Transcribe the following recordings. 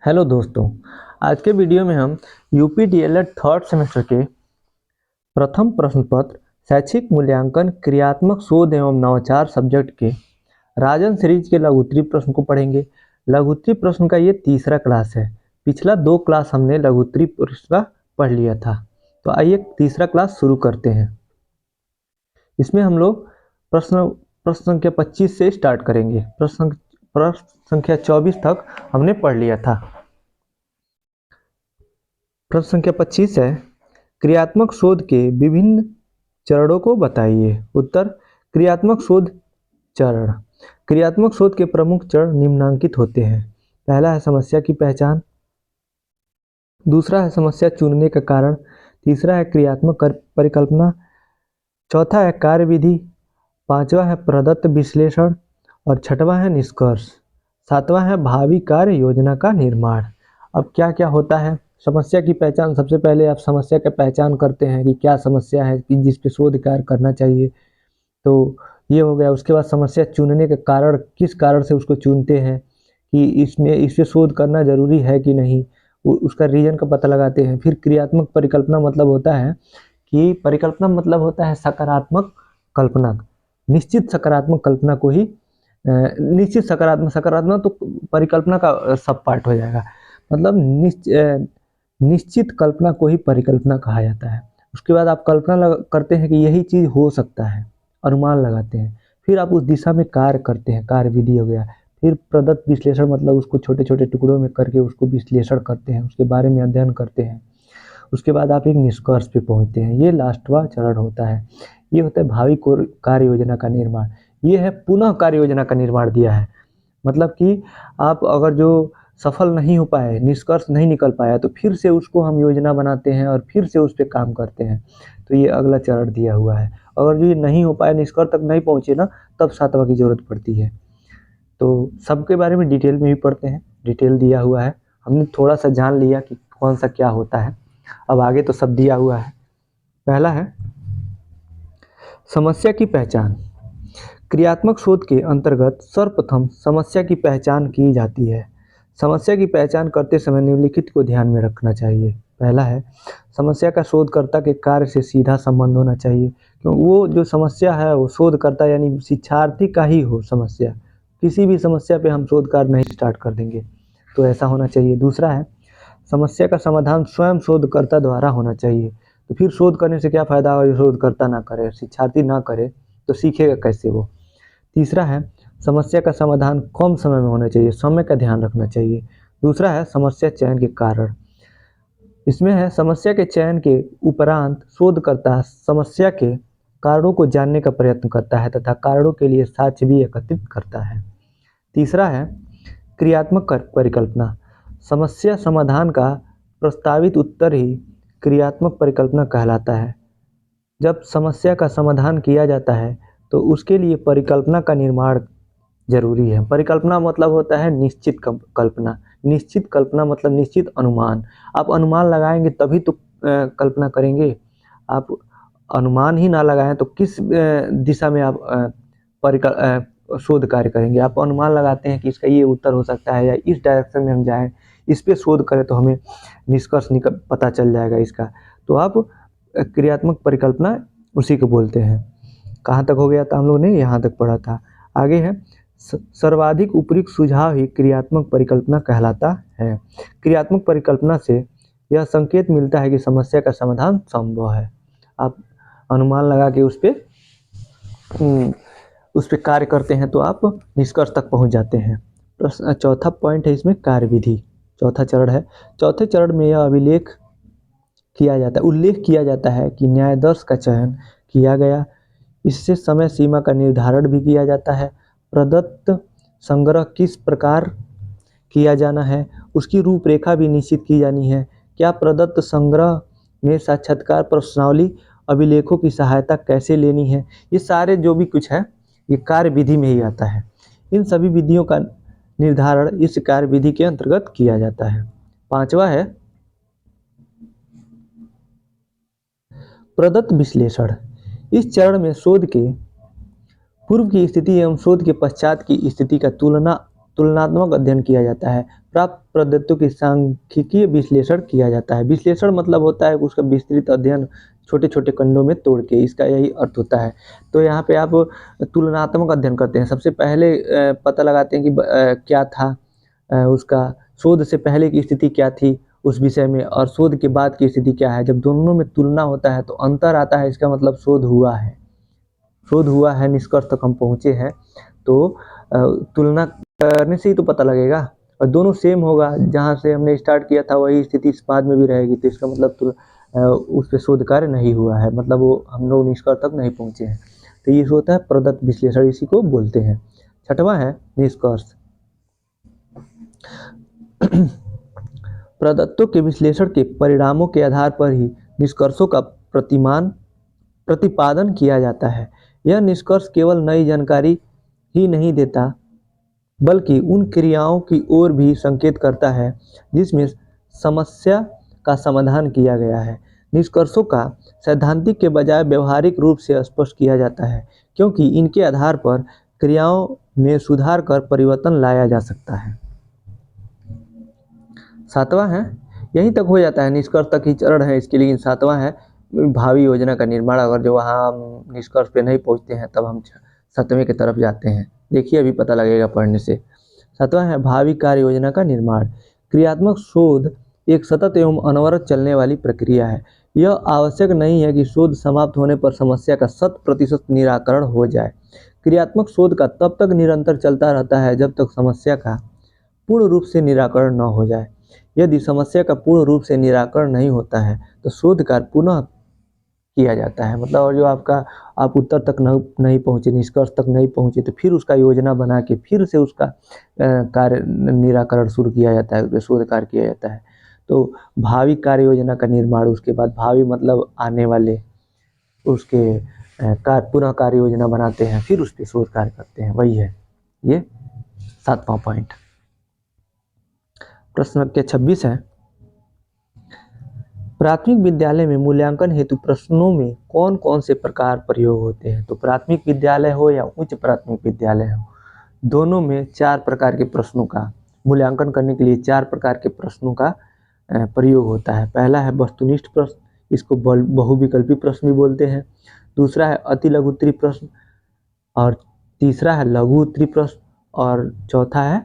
Hello दोस्तों, आज के वीडियो में हम यूपी डीएलएड थर्ड सेमेस्टर के प्रथम प्रश्न पत्र शैक्षिक मूल्यांकन क्रियात्मक शोध एवं नवाचार सब्जेक्ट के राजन सीरीज के लघुत्तरी प्रश्न को पढ़ेंगे। लघुत्तरी प्रश्न का ये तीसरा क्लास है। पिछला 2 क्लास हमने लघुत्तरी प्रश्न का पढ़ लिया था। तो आइए तीसरा क्लास शुरू करते हैं। इसमें हम लोग प्रश्न संख्या 25 से स्टार्ट करेंगे। प्रश्न संख्या 24 तक हमने पढ़ लिया था। प्रश्न संख्या 25 है, क्रियात्मक शोध के विभिन्न चरणों को बताइए। उत्तर, क्रियात्मक शोध चरण। क्रियात्मक शोध के प्रमुख चरण निम्नांकित होते हैं। पहला है समस्या की पहचान, दूसरा है समस्या चुनने का कारण, तीसरा है क्रियात्मक परिकल्पना, चौथा है कार्यविधि, पांचवा है प्रदत्त विश्लेषण और छठवां है निष्कर्ष, सातवां है भावी कार्य योजना का निर्माण। अब क्या क्या होता है समस्या की पहचान। सबसे पहले आप समस्या की पहचान करते हैं कि क्या समस्या है कि जिस पे शोध कार्य करना चाहिए, तो ये हो गया। उसके बाद समस्या चुनने के कारण, किस कारण से उसको चुनते हैं कि इस पे शोध करना जरूरी है कि नहीं, उसका रीजन का पता लगाते हैं। फिर क्रियात्मक परिकल्पना मतलब होता है कि परिकल्पना मतलब होता है सकारात्मक कल्पना, निश्चित सकारात्मक कल्पना को ही निश्चित सकारात्मक तो परिकल्पना का सब पार्ट हो जाएगा। मतलब निश्चित कल्पना को ही परिकल्पना कहा जाता है। उसके बाद आप कल्पना करते हैं कि यही चीज़ हो सकता है, अनुमान लगाते हैं। फिर आप उस दिशा में कार्य करते हैं, कार्य विधि हो गया। फिर प्रदत्त विश्लेषण मतलब उसको छोटे छोटे टुकड़ों में करके उसको विश्लेषण करते हैं, उसके बारे में अध्ययन करते हैं। उसके बाद आप एक निष्कर्ष पे पहुंचते हैं। ये लास्टवा चरण होता है। ये होता है भावी कार्य योजना का निर्माण। ये है पुनः कार्य योजना का निर्माण दिया है। मतलब कि आप अगर जो सफल नहीं हो पाए, निष्कर्ष नहीं निकल पाया, तो फिर से उसको हम योजना बनाते हैं और फिर से उस पर काम करते हैं। तो ये अगला चरण दिया हुआ है। अगर जो ये नहीं हो पाया, निष्कर्ष तक नहीं पहुंचे ना, तब सातवां की जरूरत पड़ती है। तो सबके बारे में डिटेल में भी पढ़ते हैं, डिटेल दिया हुआ है। हमने थोड़ा सा जान लिया कि कौन सा क्या होता है। अब आगे तो सब दिया हुआ है। पहला है समस्या की पहचान। क्रियात्मक शोध के अंतर्गत सर्वप्रथम समस्या की पहचान की जाती है। समस्या की पहचान करते समय निम्नलिखित को ध्यान में रखना चाहिए। पहला है समस्या का शोधकर्ता के कार्य से सीधा संबंध होना चाहिए, क्यों वो जो समस्या है वो शोधकर्ता यानी शिक्षार्थी का ही हो समस्या। किसी भी समस्या पे हम शोध कार्य नहीं स्टार्ट कर देंगे, तो ऐसा होना चाहिए। दूसरा है समस्या का समाधान स्वयं शोधकर्ता द्वारा होना चाहिए। तो फिर शोध करने से क्या फायदा होगा, शोधकर्ता ना करे, शिक्षार्थी ना करे तो सीखेगा कैसे वो। तीसरा है समस्या का समाधान कम समय में होना चाहिए, समय का ध्यान रखना चाहिए। दूसरा है समस्या चयन के कारण। इसमें है समस्या के चयन के उपरांत शोधकर्ता समस्या के कारणों को जानने का प्रयत्न करता है तथा कारणों के लिए साक्ष्य भी एकत्रित करता है। तीसरा है क्रियात्मक परिकल्पना। समस्या समाधान का प्रस्तावित उत्तर ही क्रियात्मक परिकल्पना कहलाता है। जब समस्या का समाधान किया जाता है तो उसके लिए परिकल्पना का निर्माण जरूरी है। परिकल्पना मतलब होता है निश्चित कल्पना। निश्चित कल्पना मतलब निश्चित अनुमान। आप अनुमान लगाएंगे तभी तो कल्पना करेंगे। आप अनुमान ही ना लगाएं तो किस दिशा में आप शोध कार्य करेंगे। आप अनुमान लगाते हैं कि इसका ये उत्तर हो सकता है या इस डायरेक्शन में हम जाएं, इस पे शोध करें तो हमें निष्कर्ष पता चल जाएगा इसका। तो आप क्रियात्मक परिकल्पना उसी को बोलते हैं। कहाँ तक हो गया था हम लोग ने, यहाँ तक पढ़ा था। आगे है सर्वाधिक उपयुक्त सुझाव ही क्रियात्मक परिकल्पना कहलाता है। क्रियात्मक परिकल्पना से यह संकेत मिलता है कि समस्या का समाधान संभव है। आप अनुमान लगा के उस पे कार्य करते हैं तो आप निष्कर्ष तक पहुंच जाते हैं। चौथा पॉइंट है इसमें कार्यविधि, चौथा चरण है। चौथे चरण में यह उल्लेख किया जाता है कि न्यायाधीश का चयन किया गया। इससे समय सीमा का निर्धारण भी किया जाता है। प्रदत्त संग्रह किस प्रकार किया जाना है, उसकी रूपरेखा भी निश्चित की जानी है। क्या प्रदत्त संग्रह में साक्षात्कार प्रश्नावली अभिलेखों की सहायता कैसे लेनी है, ये सारे जो भी कुछ है ये कार्य विधि में ही आता है। इन सभी विधियों का निर्धारण इस कार्य विधि के अंतर्गत किया जाता है। पांचवा है प्रदत्त विश्लेषण। इस चरण में शोध के पूर्व की स्थिति एवं शोध के पश्चात की स्थिति का तुलनात्मक अध्ययन किया जाता है। प्राप्त पद्धतियों की सांख्यिकीय विश्लेषण किया जाता है। विश्लेषण मतलब होता है उसका विस्तृत अध्ययन छोटे छोटे खंडों में तोड़ के, इसका यही अर्थ होता है। तो यहाँ पे आप तुलनात्मक अध्ययन करते हैं। सबसे पहले पता लगाते हैं कि क्या था उसका शोध से पहले की स्थिति क्या थी उस विषय में, और शोध के बाद की स्थिति क्या है। जब दोनों में तुलना होता है तो अंतर आता है, इसका मतलब शोध हुआ है, शोध हुआ है, निष्कर्ष तक हम पहुँचे हैं। तो तुलना करने से ही तो पता लगेगा, और दोनों सेम होगा, जहाँ से हमने स्टार्ट किया था वही स्थिति इस बाद में भी रहेगी, तो इसका मतलब उस पर शोध कार्य नहीं हुआ है, मतलब वो हम लोग निष्कर्ष तक नहीं पहुँचे हैं। तो ये होता है प्रदत्त विश्लेषण, इसी को बोलते हैं। छठवां है निष्कर्ष। प्रदत्तों के विश्लेषण के परिणामों के आधार पर ही निष्कर्षों का प्रतिपादन किया जाता है। यह निष्कर्ष केवल नई जानकारी ही नहीं देता, बल्कि उन क्रियाओं की ओर भी संकेत करता है जिसमें समस्या का समाधान किया गया है। निष्कर्षों का सैद्धांतिक के बजाय व्यवहारिक रूप से स्पष्ट किया जाता है, क्योंकि इनके आधार पर क्रियाओं में सुधार कर परिवर्तन लाया जा सकता है। सातवां है, यहीं तक हो जाता है, निष्कर्ष तक ही चरण है इसके, लेकिन सातवां है भावी योजना का निर्माण। अगर जो वहाँ हम निष्कर्ष पे नहीं पहुँचते हैं तब हम सातवें की तरफ जाते हैं। देखिए अभी पता लगेगा पढ़ने से। सातवां है भावी कार्य योजना का निर्माण। क्रियात्मक शोध एक सतत एवं अनवरत चलने वाली प्रक्रिया है। यह आवश्यक नहीं है कि शोध समाप्त होने पर समस्या का 100% निराकरण हो जाए। क्रियात्मक शोध का तब तक निरंतर चलता रहता है जब तक समस्या का पूर्ण रूप से निराकरण न हो जाए। यदि समस्या का पूर्ण रूप से निराकरण नहीं होता है तो शोध कार्य पुनः किया जाता है। मतलब और जो आप उत्तर तक नहीं पहुँचे, निष्कर्ष तक नहीं पहुँचे, तो फिर उसका योजना बना के फिर से उसका कार्य निराकरण शुरू किया जाता है, उस पर शोध कार्य किया जाता है। तो भावी कार्य योजना का निर्माण, उसके बाद भावी मतलब आने वाले, उसके पुनः कार्य योजना बनाते हैं, फिर उस पर शोध कार्य करते हैं, वही है ये सातवां पॉइंट। प्रश्न संख्या 26 है, प्राथमिक विद्यालय में मूल्यांकन हेतु प्रश्नों में कौन कौन से प्रकार प्रयोग होते हैं। तो प्राथमिक विद्यालय हो या उच्च प्राथमिक विद्यालय हो, दोनों में 4 प्रकार के प्रश्नों का मूल्यांकन करने के लिए 4 प्रकार के प्रश्नों का प्रयोग होता है। पहला है वस्तुनिष्ठ प्रश्न, इसको बहुविकल्पी प्रश्न भी बोलते हैं। दूसरा है अति लघु उत्तरी प्रश्न, और तीसरा है लघु उत्तरी प्रश्न, और चौथा है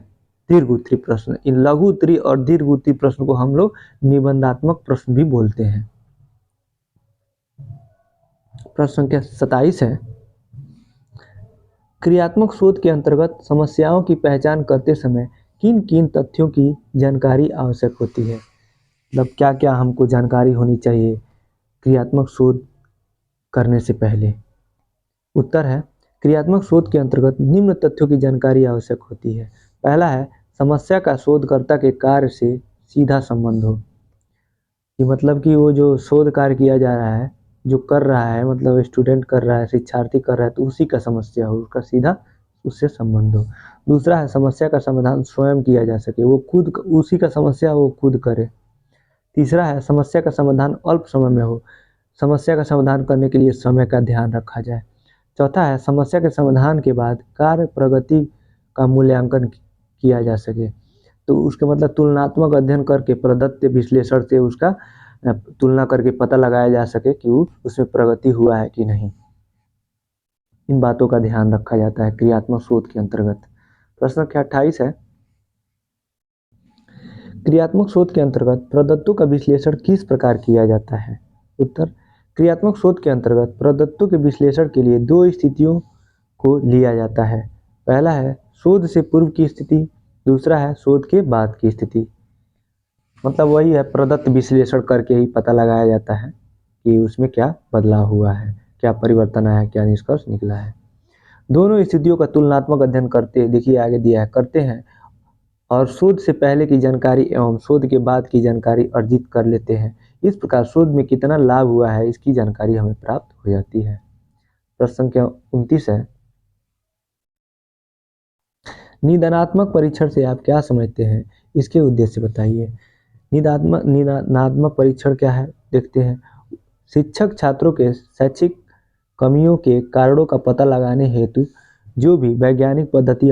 दीर्घ उत्तरी प्रश्न। इन लघु उत्तरी और दीर्घ उत्तरी प्रश्न को हम लोग निबंधात्मक प्रश्न भी बोलते हैं। प्रश्न संख्या 27 है, क्रियात्मक शोध के अंतर्गत समस्याओं की पहचान करते समय किन किन तथ्यों की जानकारी आवश्यक होती है। मतलब क्या क्या हमको जानकारी होनी चाहिए क्रियात्मक शोध करने से पहले। उत्तर है, क्रियात्मक शोध के अंतर्गत निम्न तथ्यों की जानकारी आवश्यक होती है। पहला है समस्या का शोधकर्ता के कार्य से सीधा संबंध हो, कि मतलब कि वो जो शोध कार्य किया जा रहा है, जो कर रहा है, मतलब स्टूडेंट कर रहा है, शिक्षार्थी कर रहा है, तो उसी का समस्या हो, उसका सीधा उससे संबंध हो। दूसरा है समस्या का समाधान स्वयं किया जा सके, वो खुद उसी का समस्या वो खुद करे। तीसरा है समस्या का समाधान अल्प समय में हो, समस्या का समाधान करने के लिए समय का ध्यान रखा जाए। चौथा है समस्या के समाधान के बाद कार्य प्रगति का मूल्यांकन किया जा सके, तो उसके मतलब तुलनात्मक अध्ययन करके प्रदत्त विश्लेषण से उसका तुलना करके पता लगाया जा सके कि उसमें प्रगति हुआ है कि नहीं। इन बातों का ध्यान रखा जाता है क्रियात्मक शोध के अंतर्गत। प्रश्न संख्या 28 है, क्रियात्मक शोध के अंतर्गत प्रदत्तों का विश्लेषण किस प्रकार किया जाता है। उत्तर, क्रियात्मक शोध के अंतर्गत प्रदत्तों के विश्लेषण के लिए 2 स्थितियों को लिया जाता है। पहला है शोध से पूर्व की स्थिति, दूसरा है शोध के बाद की स्थिति। मतलब वही है, प्रदत्त विश्लेषण करके ही पता लगाया जाता है कि उसमें क्या बदलाव हुआ है, क्या परिवर्तन आया है, क्या निष्कर्ष निकला है। दोनों स्थितियों का तुलनात्मक अध्ययन करते, देखिए आगे दिया है, करते हैं और शोध से पहले की जानकारी एवं शोध के बाद की जानकारी अर्जित कर लेते हैं। इस प्रकार शोध में कितना लाभ हुआ है इसकी जानकारी हमें प्राप्त हो जाती है। प्रश्न संख्या 29 है, निदानात्मक परीक्षण से आप क्या समझते हैं, इसके उद्देश्य बताइए। निदानात्मक परीक्षण क्या है, देखते हैं। शिक्षक छात्रों के शैक्षिक कमियों के कारणों का पता लगाने हेतु जो भी वैज्ञानिक पद्धति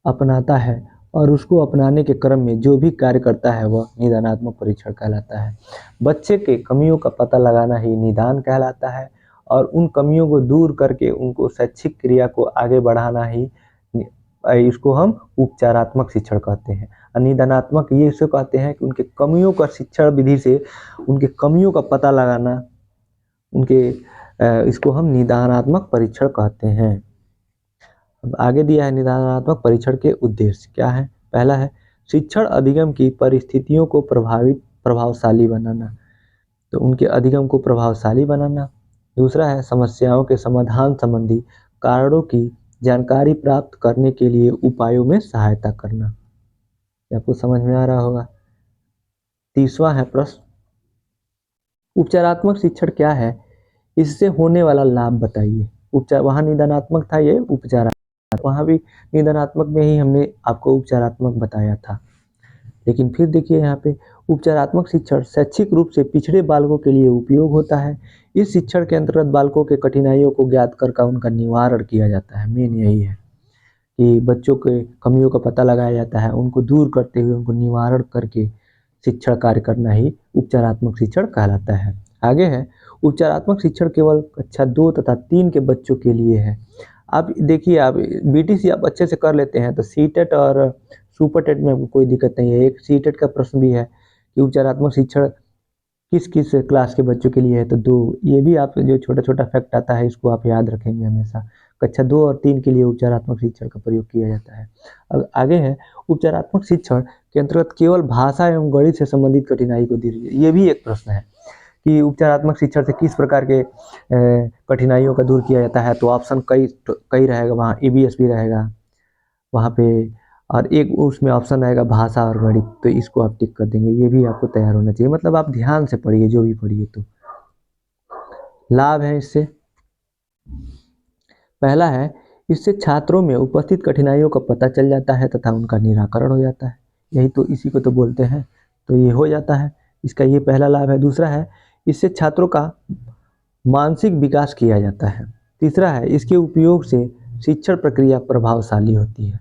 अपनाता है और उसको अपनाने के क्रम में जो भी कार्य करता है वह निदानात्मक परीक्षण कहलाता है। बच्चे के कमियों का पता लगाना ही निदान कहलाता है और उन कमियों को दूर करके उनको शैक्षिक क्रिया को आगे बढ़ाना ही इसको हम उपचारात्मक शिक्षण कहते हैं। और निदानात्मक ये इसे कहते हैं कि उनके कमियों का शिक्षण विधि से उनके कमियों का पता लगाना, उनके इसको हम निदानात्मक परीक्षण कहते हैं। अब आगे दिया है निदानात्मक परीक्षण के उद्देश्य क्या है। पहला है शिक्षण अधिगम की परिस्थितियों को प्रभावशाली बनाना, तो उनके अधिगम को प्रभावशाली बनाना। दूसरा है समस्याओं के समाधान संबंधी कारणों की जानकारी प्राप्त करने के लिए उपायों में सहायता करना। आपको समझ में आ रहा होगा। तीसरा है प्रश्न, उपचारात्मक शिक्षण क्या है, इससे होने वाला लाभ बताइए। उपचार, वहाँ निदानात्मक था, ये उपचार, वहाँ भी निदानात्मक में ही हमने आपको उपचारात्मक बताया था। लेकिन फिर देखिए यहाँ पे उपचारात्मक शिक्षण शैक्षिक रूप से पिछड़े बालकों के लिए उपयोग होता है। इस शिक्षण के अंतर्गत बालकों के कठिनाइयों को ज्ञात कर उनका निवारण किया जाता है। मेन यही है कि बच्चों के कमियों का पता लगाया जाता है, उनको दूर करते हुए उनको निवारण करके शिक्षण कार्य करना ही उपचारात्मक शिक्षण कहलाता है। आगे है उपचारात्मक शिक्षण केवल कक्षा 2 तथा 3 के बच्चों के लिए है। आप देखिए, आप बीटीसी आप अच्छे से कर लेते हैं तो सीटेट और सुपर टेट में कोई दिक्कत नहीं है। एक सीटेट का प्रश्न भी है कि उपचारात्मक शिक्षण किस किस क्लास के बच्चों के लिए है, तो 2। ये भी आप जो छोटा छोटा फैक्ट आता है इसको आप याद रखेंगे हमेशा। कक्षा 2 और 3 के लिए उपचारात्मक शिक्षण का प्रयोग किया जाता है। अब आगे है उपचारात्मक शिक्षण के अंतर्गत केवल भाषा एवं गणित से संबंधित कठिनाई को दूर, ये भी एक प्रश्न है कि उपचारात्मक शिक्षण से किस प्रकार के कठिनाइयों का दूर किया जाता है। तो ऑप्शन कई रहेगा, वहाँ ईवीएस भी रहेगा वहाँ पे, और एक उसमें ऑप्शन रहेगा भाषा और गणित, तो इसको आप टिक कर देंगे। ये भी आपको तैयार होना चाहिए, मतलब आप ध्यान से पढ़िए जो भी पढ़िए। तो लाभ है इससे, पहला है इससे छात्रों में उपस्थित कठिनाइयों का पता चल जाता है तथा उनका निराकरण हो जाता है। यही तो इसी को तो बोलते हैं, तो ये हो जाता है, इसका ये पहला लाभ है। दूसरा है इससे छात्रों का मानसिक विकास किया जाता है। तीसरा है इसके उपयोग से शिक्षण प्रक्रिया प्रभावशाली होती है,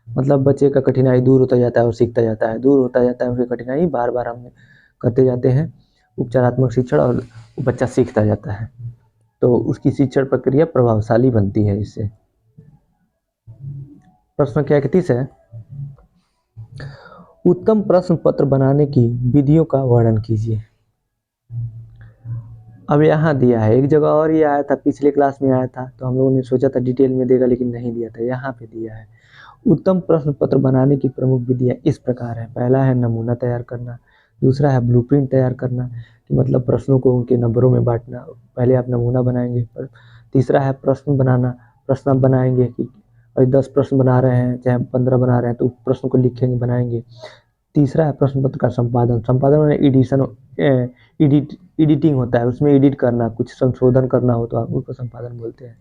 मतलब बच्चे का कठिनाई दूर होता जाता है और सीखता जाता है, दूर होता जाता है उसकी कठिनाई, बार बार हम करते जाते हैं उपचारात्मक शिक्षण और बच्चा सीखता जाता है, तो उसकी शिक्षण प्रक्रिया प्रभावशाली बनती है इससे। प्रश्न क्या 31 है, उत्तम प्रश्न पत्र बनाने की विधियों का वर्णन कीजिए। अब यहाँ दिया है, एक जगह और ये आया था, पिछले क्लास में आया था, तो हम लोगों ने सोचा था डिटेल में देगा लेकिन नहीं दिया था, यहाँ पे दिया है। उत्तम प्रश्न पत्र बनाने की प्रमुख विधियाँ इस प्रकार है। पहला है नमूना तैयार करना, दूसरा है ब्लूप्रिंट तैयार करना, कि मतलब प्रश्नों को उनके नंबरों में बांटना, पहले आप नमूना बनाएंगे। तीसरा है प्रश्न बनाना, प्रश्न आप बनाएंगे कि 10 प्रश्न बना रहे हैं चाहे 15 बना रहे हैं तो प्रश्न को लिखेंगे, बनाएंगे। तीसरा है प्रश्न पत्र का संपादन, संपादन में एडिटिंग होता है, उसमें एडिट करना, कुछ संशोधन करना हो तो आप उसको संपादन बोलते हैं।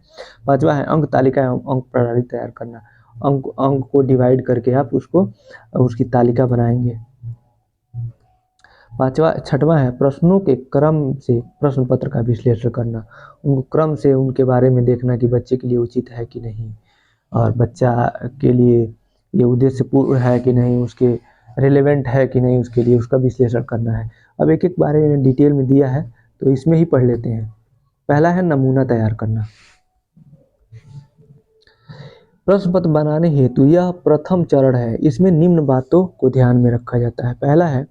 पांचवा है अंक तालिका एवं अंक प्रणाली तैयार करना, अंक को डिवाइड करके आप उसकी तालिका बनाएंगे। छठवां है प्रश्नों के क्रम से प्रश्न पत्र का विश्लेषण करना, उनको क्रम से उनके बारे में देखना कि बच्चे के लिए उचित है कि नहीं, और बच्चा के लिए ये उद्देश्य पूर्ण है कि नहीं, उसके रिलेवेंट है कि नहीं, उसके लिए उसका विश्लेषण करना है। अब एक एक बारे में डिटेल में दिया है तो इसमें ही पढ़ लेते हैं। पहला है नमूना तैयार करना। प्रश्न पत्र बनाने हेतु यह प्रथम चरण है, इसमें निम्न बातों को ध्यान में रखा जाता है। पहला है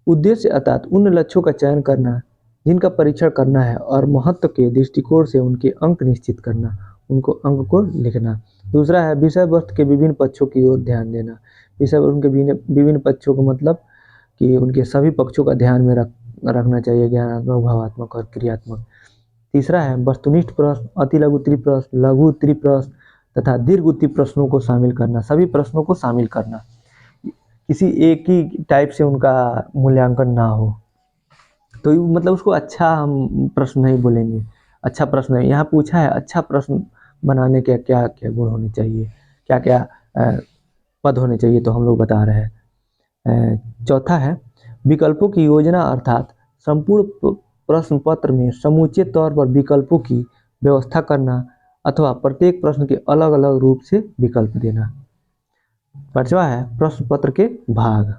उद्देश्य, अर्थात उन लक्ष्यों का चयन करना जिनका परीक्षण करना है और महत्व के दृष्टिकोण से उनके अंक निश्चित करना, उनको अंक को लिखना। दूसरा है विषय वस्तु के विभिन्न पक्षों की ओर ध्यान देना, विषय उनके विभिन्न पक्षों को मतलब कि उनके सभी पक्षों का ध्यान में रखना चाहिए, ज्ञानात्मक, भावात्मक और क्रियात्मक। तीसरा है वस्तुनिष्ठ प्रश्न, अति लघु उत्तरीय प्रश्न, लघु उत्तरीय प्रश्न तथा दीर्घ उत्तरीय प्रश्नों को शामिल करना, सभी प्रश्नों को शामिल करना, किसी एक ही टाइप से उनका मूल्यांकन ना हो। तो मतलब उसको अच्छा हम प्रश्न नहीं बोलेंगे, अच्छा प्रश्न है यहाँ पूछा है, अच्छा प्रश्न बनाने के क्या क्या गुण होने चाहिए, क्या क्या पद होने चाहिए, तो हम लोग बता रहे हैं। चौथा है विकल्पों की योजना, अर्थात संपूर्ण प्रश्न पत्र में समूचे तौर पर विकल्पों की व्यवस्था करना अथवा प्रत्येक प्रश्न के अलग अलग रूप से विकल्प देना। पांचवा है प्रश्न पत्र के भाग,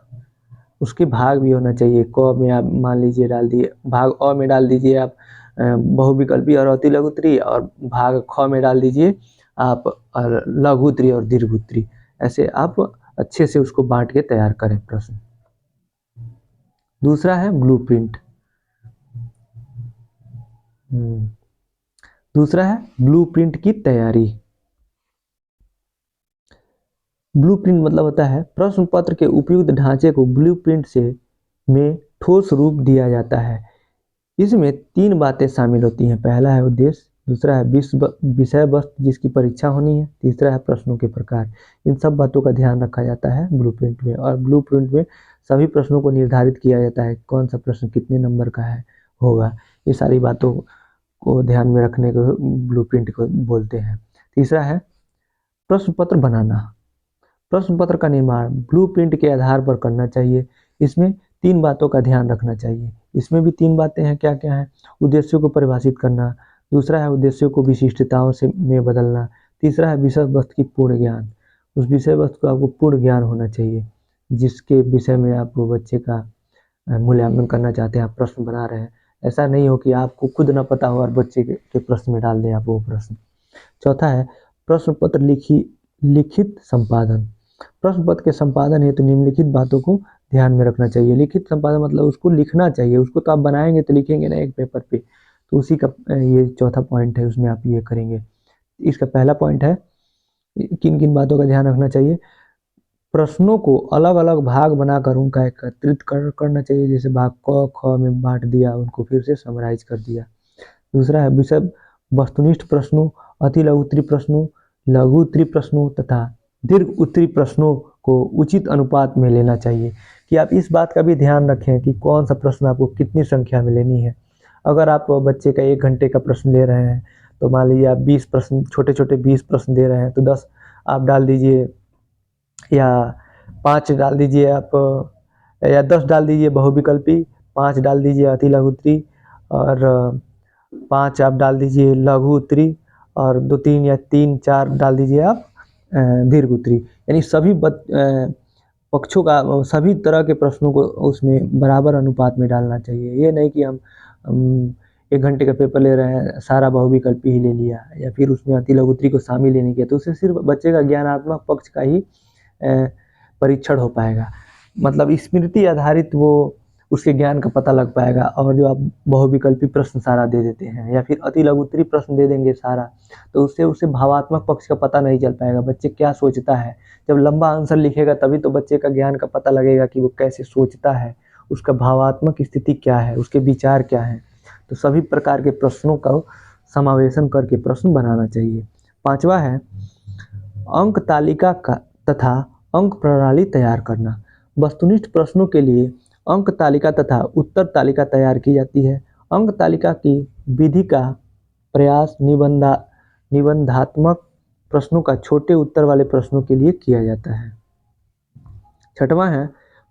उसके भाग भी होना चाहिए। क में आप मान लीजिए डाल दिए, भाग अ में डाल दीजिए आप बहुविकल्पी और अति लघु उत्तरी, और भाग ख में डाल दीजिए आप लघु उत्तरी और दीर्घ उत्तरी। ऐसे आप अच्छे से उसको बांट के तैयार करें प्रश्न। दूसरा है ब्लूप्रिंट। दूसरा है ब्लूप्रिंट की तैयारी। ब्लूप्रिंट मतलब होता है प्रश्न पत्र के उपयुक्त ढांचे को ब्लूप्रिंट से में ठोस रूप दिया जाता है। इसमें तीन बातें शामिल होती हैं। पहला है उद्देश्य, दूसरा है विषय वस्तु जिसकी परीक्षा होनी है, तीसरा है प्रश्नों के प्रकार। इन सब बातों का ध्यान रखा जाता है ब्लूप्रिंट में। और ब्लूप्रिंट में सभी प्रश्नों को निर्धारित किया जाता है, कौन सा प्रश्न कितने नंबर का है होगा। ये सारी बातों को ध्यान में रखने को ब्लूप्रिंट को बोलते हैं। तीसरा है प्रश्न पत्र बनाना। प्रश्न पत्र का निर्माण ब्लूप्रिंट के आधार पर करना चाहिए। इसमें तीन बातों का ध्यान रखना चाहिए। इसमें भी तीन बातें हैं, क्या क्या है? उद्देश्यों को परिभाषित करना, दूसरा है उद्देश्यों को विशिष्टताओं से में बदलना, तीसरा है विषय वस्तु की पूर्ण ज्ञान। उस विषय वस्तु का आपको पूर्ण ज्ञान होना चाहिए जिसके विषय में आप बच्चे का मूल्यांकन करना चाहते हैं, आप प्रश्न बना रहे हैं। ऐसा नहीं हो कि आपको खुद ना पता हो और बच्चे के प्रश्न में डाल दें आप वो प्रश्न। चौथा है प्रश्न पत्र लिखित संपादन। प्रश्न पत्र के संपादन हेतु निम्नलिखित बातों को ध्यान में रखना चाहिए। लिखित संपादन मतलब उसको लिखना चाहिए, उसको तो आप बनाएंगे तो लिखेंगे ना एक पेपर पे, तो उसी का ये चौथा पॉइंट है, उसमें आप ये करेंगे। इसका पहला पॉइंट है किन किन बातों का ध्यान रखना चाहिए। प्रश्नों को अलग अलग भाग बनाकर उनका एकत्रित करना चाहिए। जैसे भाग क ख में बांट दिया, उनको फिर से समराइज कर दिया। दूसरा है विषय वस्तुनिष्ठ प्रश्नों, अति लघु उत्तरी प्रश्नों, लघु उत्तरी प्रश्नों तथा दीर्घ उत्तरी प्रश्नों को उचित अनुपात में लेना चाहिए। कि आप इस बात का भी ध्यान रखें कि कौन सा प्रश्न आपको कितनी संख्या में लेनी है। अगर आप बच्चे का 1 घंटे का प्रश्न ले रहे हैं तो मान लीजिए आप 20 प्रश्न, छोटे छोटे 20 प्रश्न दे रहे हैं, तो 10 आप डाल दीजिए, या 5 डाल दीजिए आप, या 10 डाल दीजिए बहुविकल्पी, 5 डाल दीजिए अति लघु उत्तरी, और 5 आप डाल दीजिए लघु उत्तरी, और 2-3 या 3-4 डाल दीजिए आप दीर्घ उत्तरी। यानी सभी पक्षों का, सभी तरह के प्रश्नों को उसमें बराबर अनुपात में डालना चाहिए। ये नहीं कि हम 1 घंटे का पेपर ले रहे हैं, सारा बहुविकल्पी ही ले लिया या फिर उसमें अति लघु उत्तरी को शामिल ही नहीं किया, तो उससे सिर्फ बच्चे का ज्ञानात्मक पक्ष का ही परीक्षण हो पाएगा। मतलब स्मृति आधारित वो उसके ज्ञान का पता लग पाएगा। और जो आप बहुविकल्पी प्रश्न सारा दे देते हैं या फिर अति लघु उत्तरी प्रश्न दे देंगे सारा, तो उससे उसे भावात्मक पक्ष का पता नहीं चल पाएगा, बच्चे क्या सोचता है। जब लंबा आंसर लिखेगा तभी तो बच्चे का ज्ञान का पता लगेगा कि वो कैसे सोचता है, उसका भावात्मक स्थिति क्या है, उसके विचार क्या है। तो सभी प्रकार के प्रश्नों का समावेशन करके प्रश्न बनाना चाहिए। पांचवा है अंक तालिका का तथा अंक प्रणाली तैयार करना। वस्तुनिष्ठ प्रश्नों के लिए अंक तालिका तथा उत्तर तालिका तैयार की जाती है। अंक तालिका की विधि का प्रयास निबंधात्मक प्रश्नों का छोटे उत्तर वाले प्रश्नों के लिए किया जाता है। छठवां है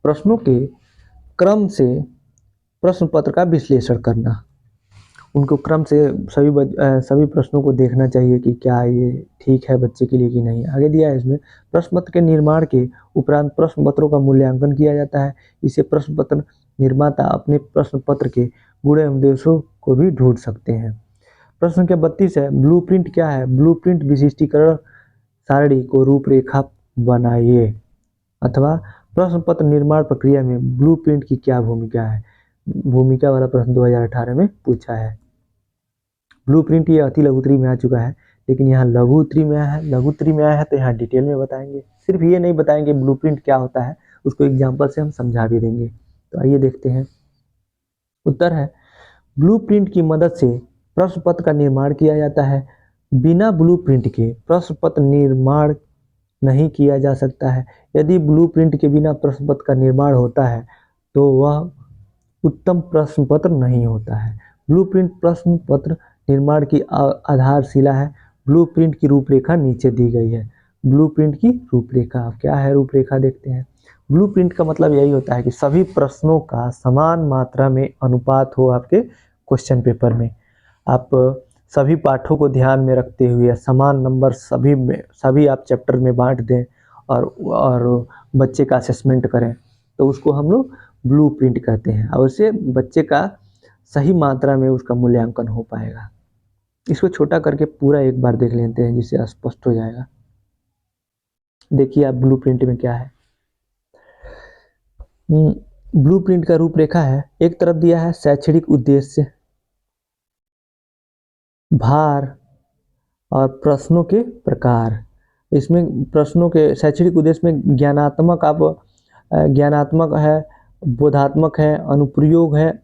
प्रश्नों के क्रम से प्रश्न पत्र का विश्लेषण करना। उनको क्रम से सभी प्रश्नों को देखना चाहिए कि क्या ये ठीक है बच्चे के लिए कि नहीं। आगे दिया है इसमें प्रश्न पत्र के निर्माण के उपरांत प्रश्न पत्रों का मूल्यांकन किया जाता है। इसे प्रश्न पत्र निर्माता अपने प्रश्न पत्र के गुण एवं दोषों को भी ढूंढ सकते हैं। प्रश्न संख्या 32 है ब्लूप्रिंट क्या है। ब्लूप्रिंट विशिष्टीकरण सारणी को रूपरेखा बनाइए, अथवा प्रश्न पत्र निर्माण प्रक्रिया में ब्लूप्रिंट की क्या भूमिका है। भूमिका वाला प्रश्न 2018 में पूछा है। ब्लूप्रिंट ये अति लघु उत्तरी में आ चुका है, लेकिन यहाँ लघु उत्तरी में आया है। लघु उत्तरी में आया है तो यहाँ डिटेल में बताएंगे। सिर्फ ये नहीं बताएंगे ब्लूप्रिंट क्या होता है, उसको एग्जाम्पल से हम समझा भी देंगे। तो आइए देखते हैं। उत्तर है ब्लूप्रिंट की मदद से प्रश्न पत्र का निर्माण किया जाता है। बिना ब्लूप्रिंट के प्रश्न पत्र निर्माण नहीं किया जा सकता है। यदि ब्लूप्रिंट के बिना प्रश्न पत्र का निर्माण होता है तो वह उत्तम प्रश्न पत्र नहीं होता है। ब्लूप्रिंट प्रश्न पत्र निर्माण की आधारशिला है। ब्लूप्रिंट की रूपरेखा नीचे दी गई है। ब्लूप्रिंट की रूपरेखा क्या है, रूपरेखा देखते हैं। ब्लूप्रिंट का मतलब यही होता है कि सभी प्रश्नों का समान मात्रा में अनुपात हो आपके क्वेश्चन पेपर में। आप सभी पाठों को ध्यान में रखते हुए समान नंबर सभी आप चैप्टर में बांट दें और बच्चे का असेसमेंट करें, तो उसको हम लोग ब्लूप्रिंट कहते हैं, और उससे बच्चे का सही मात्रा में उसका मूल्यांकन हो पाएगा। इसको छोटा करके पूरा एक बार देख लेते हैं जिससे स्पष्ट हो जाएगा। देखिए आप ब्लूप्रिंट में क्या है। ब्लूप्रिंट का रूपरेखा है, एक तरफ दिया है शैक्षणिक उद्देश्य, भार और प्रश्नों के प्रकार। इसमें प्रश्नों के शैक्षणिक उद्देश्य में ज्ञानात्मक ज्ञानात्मक है, बोधात्मक है, अनुप्रयोग है,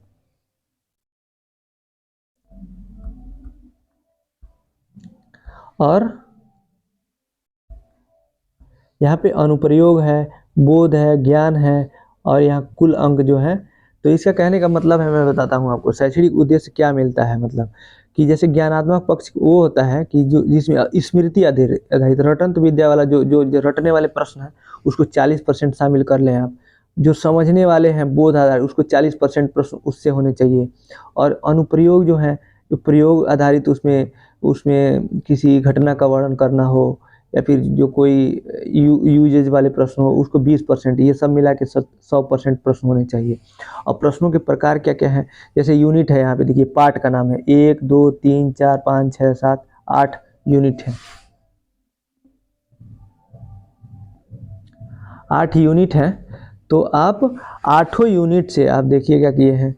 और यहाँ पे अनुप्रयोग है, बोध है, ज्ञान है, और यहाँ कुल अंक जो है। तो इसका कहने का मतलब है, मैं बताता हूँ आपको शैक्षणिक उद्देश्य क्या मिलता है। मतलब कि जैसे ज्ञानात्मक पक्ष वो होता है कि जो जिसमें स्मृति आधारित रटंत विद्या वाला जो रटने वाले प्रश्न है उसको 40% शामिल कर लें आप। जो समझने वाले हैं बोध आधारित, उसको 40% प्रश्न उससे होने चाहिए। और अनुप्रयोग जो है, जो प्रयोग आधारित, उसमें उसमें किसी घटना का वर्णन करना हो, या फिर जो कोई यूजेज वाले प्रश्न हो उसको 20%, ये सब मिला के 100% प्रश्न होने चाहिए। और प्रश्नों के प्रकार क्या क्या है, जैसे यूनिट है, यहाँ पे देखिए पार्ट का नाम है 1 2 3 4 5 6 7 8 यूनिट है, 8 यूनिट है। तो आप 8 यूनिट से आप देखिएगा कि ये है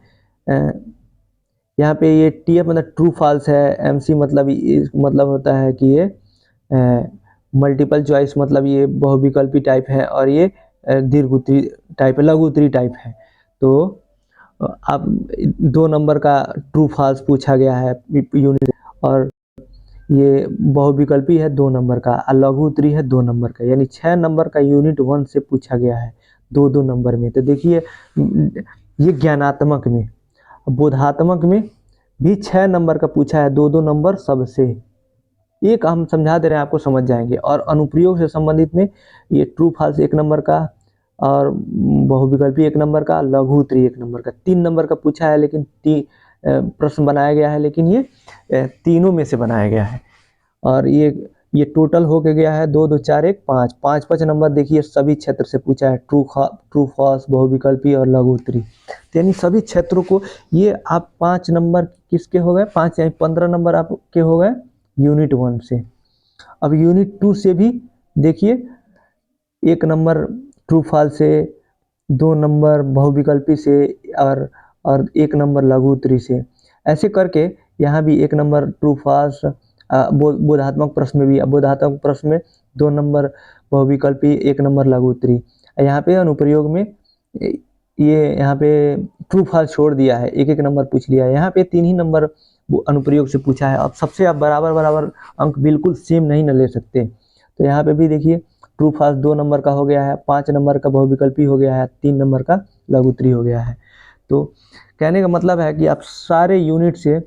यहाँ पे ये टीएफ मतलब ट्रू फॉल्स है, एमसी मतलब होता है कि ये मल्टीपल चॉइस मतलब ये बहुविकल्पी टाइप है, और ये दीर्घ उत्तरी टाइप है, लघु उत्तरी टाइप है। तो आप 2 नंबर का ट्रू फॉल्स पूछा गया है यूनिट, और ये बहुविकल्पी है 2 नंबर का, और लघु उत्तरी है 2 नंबर का, यानी 6 नंबर का यूनिट 1 से पूछा गया है 2-2 नंबर में। तो देखिए ये ज्ञानात्मक में, बोधात्मक में भी 6 नंबर का पूछा है, 2-2 नंबर सबसे। एक हम समझा दे रहे हैं, आपको समझ जाएंगे। और अनुप्रयोग से संबंधित में ये ट्रू फॉल्स 1 नंबर का, और बहुविकल्पी 1 नंबर का, लघु उत्तरी 1 नंबर का, 3 नंबर का पूछा है, लेकिन प्रश्न बनाया गया है, लेकिन ये तीनों में से बनाया गया है। और ये टोटल हो के गया है 2 2 4 1 5 5 5 नंबर। देखिए सभी क्षेत्र से पूछा है, ट्रू फॉल्स, बहुविकल्पी और लघु उत्तरी, यानी सभी क्षेत्रों को। ये आप 5 नंबर किसके हो गए, 5 यानी 15 नंबर आपके हो गए यूनिट 1 से। अब यूनिट 2 से भी देखिए 1 नंबर ट्रू फॉल्स से, 2 नंबर बहुविकल्पी से, और 1 नंबर लघु उत्तरी से। ऐसे करके यहाँ भी 1 नंबर ट्रू फॉल्स, बोधात्मक प्रश्न में भी, बोधात्मक प्रश्न में 2 नंबर बहुविकल्पी, 1 नंबर लघु उत्तरी। यहाँ पे अनुप्रयोग में ये यहाँ पे ट्रू फॉल्स छोड़ दिया है, 1-1 नंबर पूछ लिया है। यहाँ पे 3 ही नंबर वो अनुप्रयोग से पूछा है। अब सबसे आप बराबर बराबर अंक बिल्कुल सेम नहीं न ले सकते, तो यहाँ पे भी देखिए ट्रू फॉल्स 2 नंबर का हो गया है, 5 नंबर का बहुविकल्पी हो गया है, 3 नंबर का लघु उत्तरी हो गया है। तो कहने का मतलब है कि आप सारे यूनिट से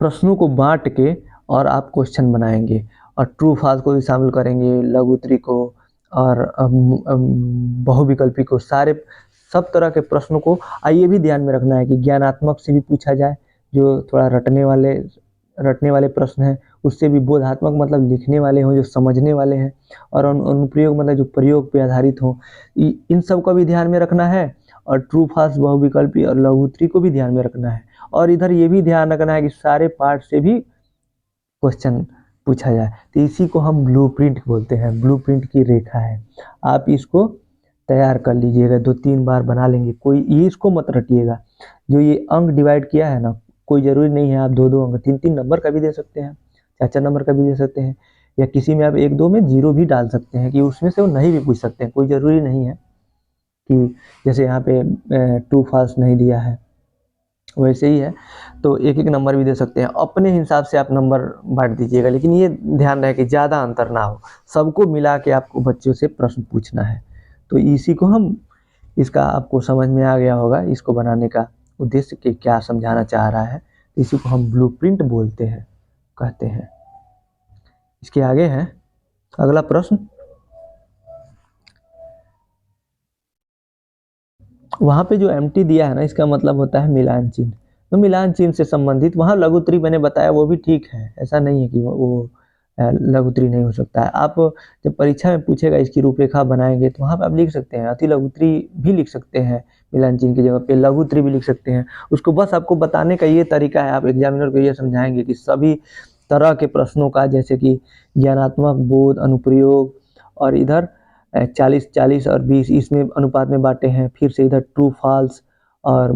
प्रश्नों को बांट के और आप क्वेश्चन बनाएंगे, और ट्रू फॉल्स को भी शामिल करेंगे, लघु उत्तरी को, और बहुविकल्पी को, सारे सब तरह के प्रश्नों को। ये भी ध्यान में रखना है कि ज्ञानात्मक से भी पूछा जाए, जो थोड़ा रटने वाले प्रश्न हैं, उससे भी बोधात्मक मतलब लिखने वाले हों, जो समझने वाले हैं, और अनुप्रयोग मतलब जो प्रयोग पे आधारित हों। इन सब का भी ध्यान में रखना है, और ट्रू फॉल्स, बहुविकल्पी और लघु उत्तरी को भी ध्यान में रखना है। और इधर ये भी ध्यान रखना है कि सारे पार्ट से भी क्वेश्चन पूछा जाए। तो इसी को हम ब्लूप्रिंट बोलते हैं, ब्लूप्रिंट की रेखा है। आप इसको तैयार कर लीजिएगा, 2-3 बार बना लेंगे। कोई ये इसको मत रटिएगा, जो ये अंक डिवाइड किया है ना, कोई ज़रूरी नहीं है आप 2-2 अंक, 3-3 नंबर का भी दे सकते हैं, 4-4 नंबर का भी दे सकते हैं, या किसी में आप 1-2 में 0 भी डाल सकते हैं, कि उसमें से वो नहीं भी पूछ सकते हैं। कोई ज़रूरी नहीं है कि जैसे यहाँ पे ट्रू फॉल्स नहीं दिया है वैसे ही है, तो 1-1 नंबर भी दे सकते हैं। अपने हिसाब से आप नंबर बांट दीजिएगा, लेकिन ये ध्यान रहे कि ज़्यादा अंतर ना हो, सबको मिला के आपको बच्चों से प्रश्न पूछना है। तो इसी को हम, इसका आपको समझ में आ गया होगा इसको बनाने का उद्देश्य कि क्या समझाना चाह रहा है। इसी को हम ब्लूप्रिंट बोलते हैं, कहते हैं। इसके आगे है अगला प्रश्न। वहाँ पे जो एम्प्टी दिया है ना, इसका मतलब होता है मिलान चिन्ह। तो मिलान चिन्ह से संबंधित वहाँ लघु उत्तरी मैंने बताया, वो भी ठीक है, ऐसा नहीं है कि वो लघुत्री नहीं हो सकता है। आप जब परीक्षा में पूछेगा इसकी रूपरेखा बनाएंगे तो वहाँ पे आप लिख सकते हैं अति लघुत्री भी लिख सकते हैं, मिलान चिन्ह की जगह पे लघुत्री भी लिख सकते हैं। उसको बस आपको बताने का ये तरीका है, आप एग्जामिनर को ये समझाएंगे कि सभी तरह के प्रश्नों का, जैसे कि ज्ञानात्मक, बोध, अनुप्रयोग, और इधर 40-40 और 20 इसमें अनुपात में बांटे हैं। फिर से इधर ट्रू फॉल्स और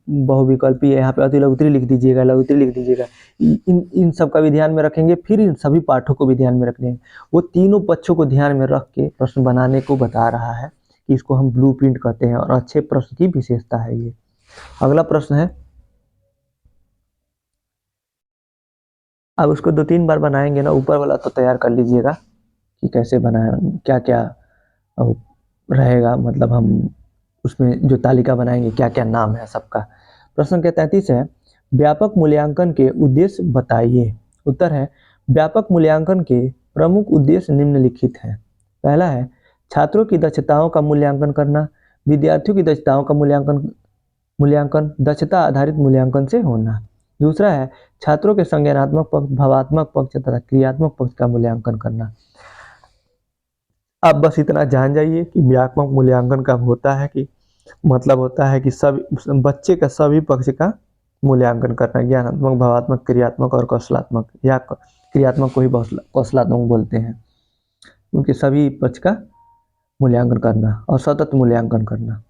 बहुविकल्पी है, यहाँ पे अति लघुत्री लिख दीजिएगा, लघुत्री लिख दीजिएगा। इन सब का भी ध्यान में रखेंगे, फिर इन सभी पाठों को भी ध्यान में रखने हैं। वो तीनों पक्षों को ध्यान में रख के प्रश्न बनाने को बता रहा है कि इसको हम ब्लूप्रिंट कहते हैं और अच्छे प्रश्न की विशेषता है ये। अगला प्रश्न है, अब उसको 2-3 बार बनाएंगे ना, ऊपर वाला तो तैयार कर लीजिएगा कि कैसे बनाए, क्या क्या रहेगा, मतलब हम उसमें जो तालिका बनाएंगे क्या क्या नाम है सबका। प्रश्न संख्या 33 है, व्यापक मूल्यांकन के उद्देश्य बताइए। उत्तर है, व्यापक मूल्यांकन के प्रमुख उद्देश्य निम्नलिखित हैं। पहला है छात्रों की दक्षताओं का मूल्यांकन करना। विद्यार्थियों की दक्षताओं का मूल्यांकन दक्षता आधारित मूल्यांकन से होना। दूसरा है छात्रों के संज्ञानात्मक पक्ष, भावात्मक पक्ष तथा क्रियात्मक पक्ष का मूल्यांकन करना। आप बस इतना जान जाइए कि व्यापक मूल्यांकन कब होता है, कि मतलब होता है कि सभी बच्चे का सभी पक्ष का मूल्यांकन करना, ज्ञानात्मक, भावात्मक, क्रियात्मक और कौशलात्मक, या क्रियात्मक को ही कौशलात्मक बोलते हैं, क्योंकि सभी पक्ष का मूल्यांकन करना और सतत मूल्यांकन करना।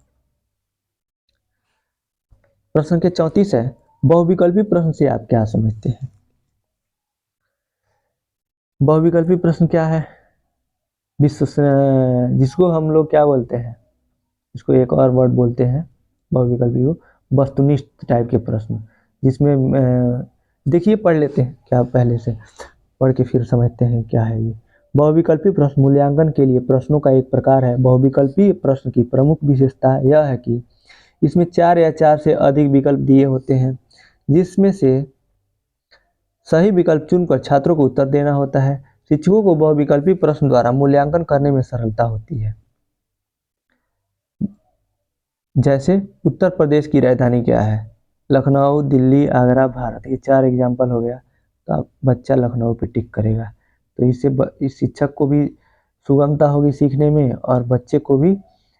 प्रश्न संख्या 34 है, बहुविकल्पी प्रश्न से आप क्या समझते हैं। बहुविकल्पी प्रश्न क्या है, जिसको हम लोग क्या बोलते हैं, इसको एक और वर्ड बोलते हैं बहुविकल्पी को, वस्तुनिष्ठ टाइप के प्रश्न, जिसमें देखिए पढ़ लेते हैं क्या, पहले से पढ़ के फिर समझते हैं क्या है ये। बहुविकल्पी प्रश्न मूल्यांकन के लिए प्रश्नों का एक प्रकार है। बहुविकल्पी प्रश्न की प्रमुख विशेषता यह है कि इसमें 4 या 4 से अधिक विकल्प दिए होते हैं, जिसमें से सही विकल्प चुनकर छात्रों को उत्तर देना होता है। शिक्षकों को बहुविकल्पी प्रश्न द्वारा मूल्यांकन करने में सरलता होती है। जैसे उत्तर प्रदेश की राजधानी क्या है, लखनऊ, दिल्ली, आगरा, भारत, ये 4 एग्जाम्पल हो गया, तो अब बच्चा लखनऊ पे टिक करेगा। तो इससे इस शिक्षक को भी सुगमता होगी सीखने में और बच्चे को भी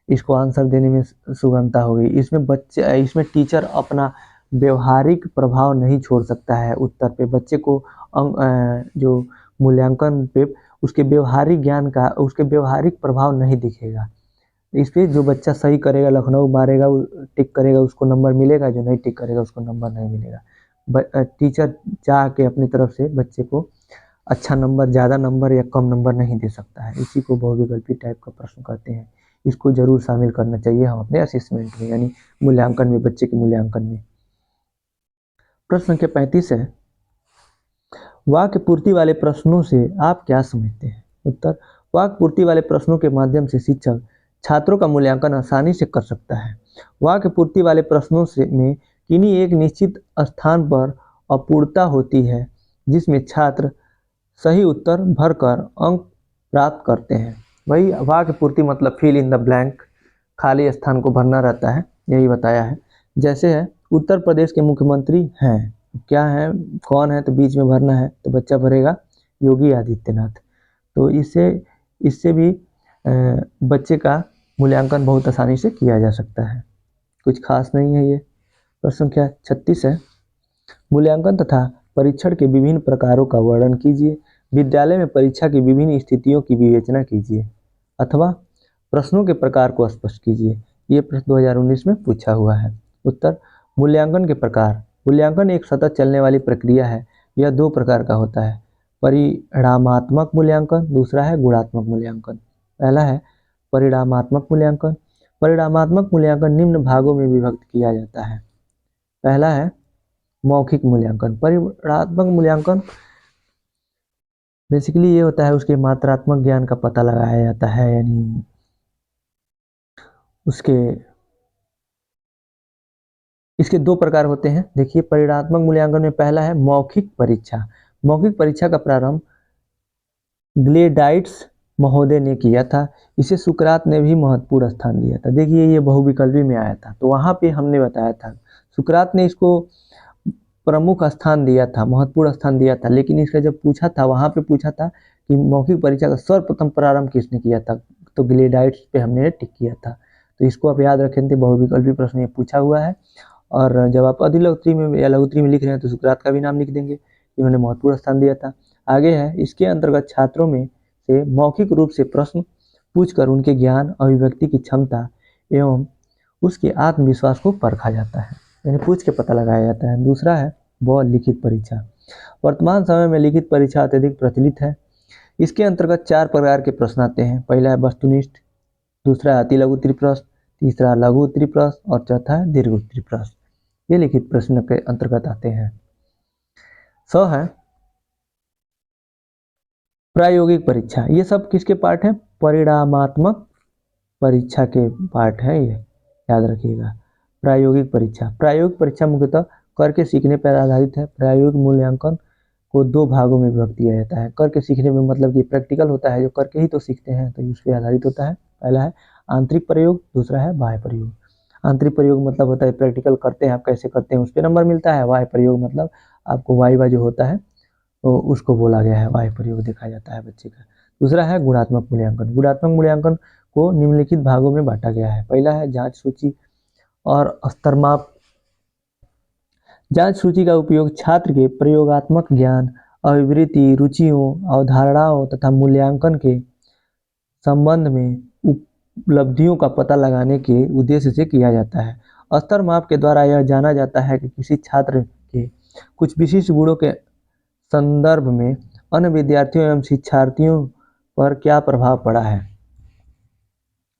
इसको आंसर देने में सुगमता होगी। इसमें टीचर अपना व्यवहारिक प्रभाव नहीं छोड़ सकता है उत्तर पे, बच्चे को जो मूल्यांकन पे उसके व्यवहारिक ज्ञान का, उसके व्यवहारिक प्रभाव नहीं दिखेगा। इस पे जो बच्चा सही करेगा, लखनऊ मारेगा, टिक करेगा, उसको नंबर मिलेगा, जो नहीं टिक करेगा उसको नंबर नहीं मिलेगा। टीचर चाह के अपनी तरफ से बच्चे को अच्छा नंबर, ज़्यादा नंबर या कम नंबर नहीं दे सकता है। इसी को बहुविकल्पी टाइप का प्रश्न कहते हैं। इसको जरूर शामिल करना चाहिए हम अपने असेसमेंट में, यानी मूल्यांकन में, बच्चे के मूल्यांकन में। प्रश्न संख्या 35 है, वाक्य पूर्ति वाले प्रश्नों से आप क्या समझते हैं। उत्तर, वाक्य पूर्ति वाले प्रश्नों के माध्यम से शिक्षक छात्रों का मूल्यांकन आसानी से कर सकता है। वाक्य पूर्ति वाले प्रश्नों से में किन्हीं एक निश्चित स्थान पर अपूर्णता होती है, जिसमें छात्र सही उत्तर भरकर अंक प्राप्त करते हैं। वही वाक्य पूर्ति मतलब फिल इन द ब्लैंक, खाली स्थान को भरना रहता है, यही बताया है। जैसे है उत्तर प्रदेश के मुख्यमंत्री हैं, क्या है, कौन है, तो बीच में भरना है, तो बच्चा भरेगा योगी आदित्यनाथ। तो इससे भी बच्चे का मूल्यांकन बहुत आसानी से किया जा सकता है, कुछ खास नहीं है ये। प्रश्न संख्या 36 है, मूल्यांकन तथा परीक्षण के विभिन्न प्रकारों का वर्णन कीजिए। विद्यालय में परीक्षा की विभिन्न स्थितियों की विवेचना कीजिए अथवा प्रश्नों के प्रकार को स्पष्ट कीजिए। ये प्रश्न 2019 में पूछा हुआ है। उत्तर, मूल्यांकन के प्रकार। मूल्यांकन एक सतत चलने वाली प्रक्रिया है। यह 2 प्रकार का होता है, परिणामात्मक मूल्यांकन, दूसरा है गुणात्मक मूल्यांकन। पहला है परिणामात्मक मूल्यांकन। परिणामात्मक मूल्यांकन निम्न भागों में विभक्त किया जाता है। पहला है मौखिक मूल्यांकन। परिणात्मक मूल्यांकन बेसिकली ये होता है, उसके मात्रात्मक ज्ञान का पता लगाया जाता है, यानी इसके 2 प्रकार होते हैं। देखिए, परिणात्मक मूल्यांकन में पहला है मौखिक परीक्षा। मौखिक परीक्षा का प्रारंभ ग्लेडाइट्स महोदय ने किया था। इसे सुकरात ने भी महत्वपूर्ण स्थान दिया था। देखिए, ये बहुविकल्पी में आया था, तो वहाँ पे हमने बताया था सुकरात ने इसको प्रमुख स्थान दिया था, महत्वपूर्ण स्थान दिया था, लेकिन इसका जब पूछा था, वहाँ पे पूछा था कि मौखिक परीक्षा का सर्वप्रथम प्रारंभ किसने किया था, तो ग्लेडाइट्स पे हमने टिक किया था। तो इसको आप याद रखें थे, बहुविकल्पी प्रश्न ये पूछा हुआ है। और जब आप अधिलघुत्री में या लघुत्री में लिख रहे हैं तो सुकरात का भी नाम लिख देंगे, इन्होंने महत्वपूर्ण स्थान दिया था। आगे है, इसके अंतर्गत छात्रों में से मौखिक रूप से प्रश्न पूछकर उनके ज्ञान, अभिव्यक्ति की क्षमता एवं उसके आत्मविश्वास को परखा जाता है, यानी पूछ के पता लगाया जाता है। दूसरा है व लिखित परीक्षा। वर्तमान समय में लिखित परीक्षा अत्यधिक प्रचलित है। इसके अंतर्गत 4 प्रकार के प्रश्न आते हैं। पहला है वस्तुनिष्ठ, दूसरा है अति लघु उत्तरीय प्रश्न, तीसरा लघु उत्तरीय प्रश्न और चौथा है दीर्घ उत्तरीय प्रश्न। ये लिखित प्रश्न के अंतर्गत आते हैं। 100 है प्रायोगिक परीक्षा। ये सब किसके पार्ट है? परिणामात्मक परीक्षा के पार्ट है, ये याद रखिएगा। प्रायोगिक परीक्षा, प्रायोगिक परीक्षा मुख्यतः करके सीखने पर आधारित है। प्रायोगिक मूल्यांकन को 2 भागों में विभक्त किया जाता है। करके सीखने में मतलब कि प्रैक्टिकल होता है, जो करके ही तो सीखते हैं, तो इस पर आधारित होता है। पहला है आंतरिक प्रयोग, दूसरा है बाह्य प्रयोग। आंतरिक प्रयोग मतलब होता है प्रैक्टिकल करते हैं, आप कैसे करते हैं उस पर नंबर मिलता है। बाह्य प्रयोग मतलब आपको वाइवा जो होता है तो उसको बोला गया है, बाह्य प्रयोग देखा जाता है बच्चे का। दूसरा है गुणात्मक मूल्यांकन। गुणात्मक मूल्यांकन को निम्नलिखित भागों में बांटा गया है। पहला है जांच सूची और स्तरमाप। जांच सूची का उपयोग छात्र के प्रयोगात्मक ज्ञान, अभिवृत्ति, रुचियों, अवधारणाओं तथा मूल्यांकन के संबंध में उपलब्धियों का पता लगाने के उद्देश्य से किया जाता है। स्तर माप के द्वारा यह जाना जाता है कि किसी छात्र के कुछ विशिष्ट गुणों के संदर्भ में अन्य विद्यार्थियों एवं शिक्षार्थियों पर क्या प्रभाव पड़ा है।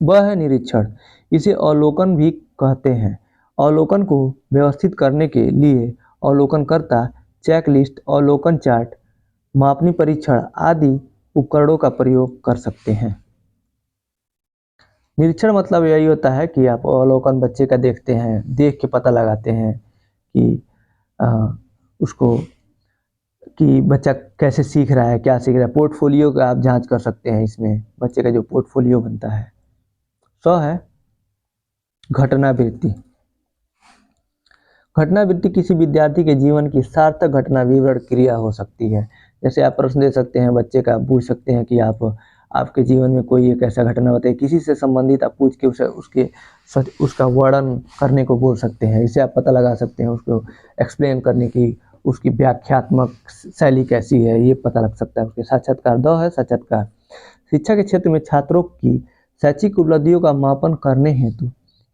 वह है निरीक्षण। इसे अवलोकन भी कहते हैं। अवलोकन को व्यवस्थित करने के लिए अवलोकनकर्ता चेकलिस्ट, अवलोकन चार्ट, मापनी परीक्षण आदि उपकरणों का प्रयोग कर सकते हैं। निरीक्षण मतलब यही होता है कि आप अवलोकन बच्चे का देखते हैं, देख के पता लगाते हैं कि उसको कि बच्चा कैसे सीख रहा है, क्या सीख रहा है। पोर्टफोलियो का आप जांच कर सकते हैं, इसमें बच्चे का जो पोर्टफोलियो बनता है। 100 है घटनावृत्ति। घटनावृत्ति किसी विद्यार्थी के जीवन की सार्थक घटना विवरण क्रिया हो सकती है। जैसे आप प्रश्न दे सकते हैं बच्चे का, पूछ सकते हैं कि आपके जीवन में कोई एक ऐसा घटना बताइए, किसी से संबंधित आप पूछ के उसका वर्णन करने को बोल सकते हैं। इसे आप पता लगा सकते हैं, उसको एक्सप्लेन करने की उसकी व्याख्यात्मक शैली कैसी है, ये पता लग सकता है उसके। साक्षात्कार। 2 है साक्षात्कार। शिक्षा के क्षेत्र में छात्रों की शैक्षिक उपलब्धियों का मापन करने हेतु